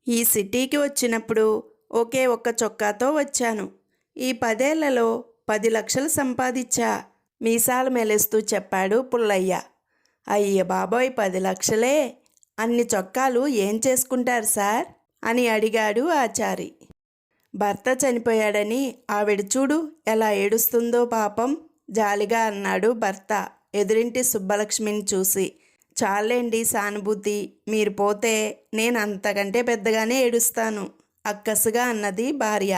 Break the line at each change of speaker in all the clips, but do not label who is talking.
ఈ సిటీకి వచ్చినప్పుడు ఒకే ఒక్క చొక్కాతో వచ్చాను. ఈ 10 ఏళ్లలో 10 లక్షలు సంపాదించా మీసాలు మెలేస్తూ చెప్పాడు పుల్లయ్య. అయ్య బాబోయ్, 10 లక్షలే! అన్ని చొక్కాలు ఏం చేసుకుంటారు సార్ అని అడిగాడు ఆచారి. భర్త చనిపోయాడని ఆవిడ చూడు ఎలా ఏడుస్తుందో పాపం, జాలిగా అన్నాడు భర్త ఎదురింటి సుబ్బలక్ష్మిని చూసి. చాలేండి సానుభూతి, మీరు పోతే నేను అంతకంటే పెద్దగానే ఏడుస్తాను అక్కసుగా అన్నది భార్య.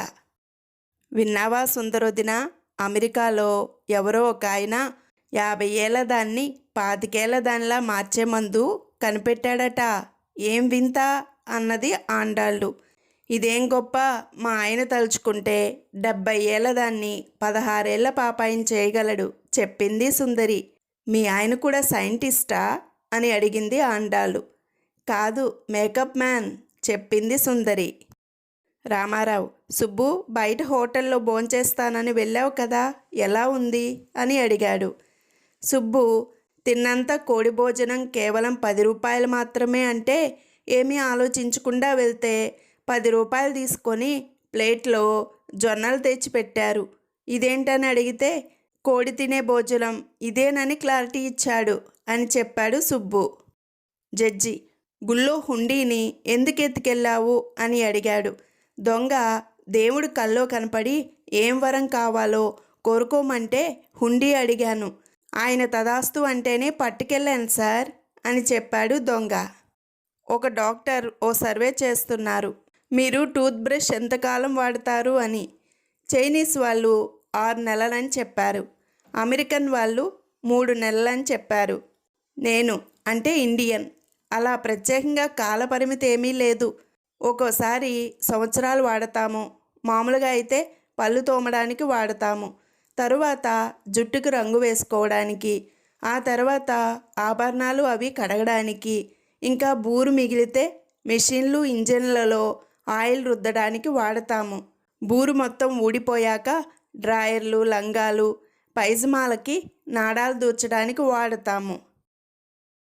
విన్నావా సుందరొదిన, అమెరికాలో ఎవరో ఒక ఆయన 50 ఏళ్ల దాన్ని 25 ఏళ్ల దానిలా మార్చే మందు కనిపెట్టాడట. ఏం వింత అన్నది ఆండాళ్ళు. ఇదేం గొప్ప, మా ఆయన తలుచుకుంటే 70 ఏళ్ల దాన్ని 16 ఏళ్ల పాపాయిని చేయగలడు చెప్పింది సుందరి. మీ ఆయన కూడా సైంటిస్టా అని అడిగింది ఆండాళ్ళు. కాదు, మేకప్ మ్యాన్ చెప్పింది సుందరి. రామారావు, సుబ్బు బయట హోటల్లో భోంచేస్తానని వెళ్ళావు కదా, ఎలా ఉంది అని అడిగాడు. సుబ్బు తిన్నంత కోడి భోజనం కేవలం 10 రూపాయలు మాత్రమే అంటే ఏమీ ఆలోచించకుండా వెళ్తే 10 రూపాయలు తీసుకొని ప్లేట్లో జొన్నలు తెచ్చిపెట్టారు. ఇదేంటని అడిగితే కోడి తినే భోజనం ఇదేనని క్లారిటీ ఇచ్చాడు అని చెప్పాడు సుబ్బు. జడ్జి, గుళ్ళో హుండీని ఎందుకు ఎత్తుకెళ్ళావు అని అడిగాడు. దొంగ దేవుడు కల్లో కనపడి ఏం వరం కావాలో కోరుకోమంటే హుండీ అడిగాను. ఆయన తదాస్తు అంటేనే పట్టుకెళ్ళాను సార్ అని చెప్పాడు దొంగ. ఒక డాక్టర్ ఓ సర్వే చేస్తున్నారు, మీరు టూత్ బ్రష్ ఎంతకాలం వాడతారు అని. చైనీస్ వాళ్ళు 6 నెలలని చెప్పారు, అమెరికన్ వాళ్ళు 3 నెలలని చెప్పారు. నేను అంటే ఇండియన్, అలా ప్రత్యేకంగా కాల పరిమితి ఏమీ లేదు. ఒక్కోసారి సంవత్సరాలు వాడతాము, మామూలుగా అయితే పళ్ళు తోమడానికి వాడతాము, తరువాత జుట్టుకు రంగు వేసుకోవడానికి, ఆ తర్వాత ఆభరణాలు అవి కడగడానికి, ఇంకా బూరు మిగిలితే మెషిన్లు ఇంజన్లలో ఆయిల్ రుద్దడానికి వాడతాము. బూరు మొత్తం ఊడిపోయాక డ్రాయర్లు, లంగాలు, పైజమాలకి నాడాలు దూర్చడానికి వాడతాము.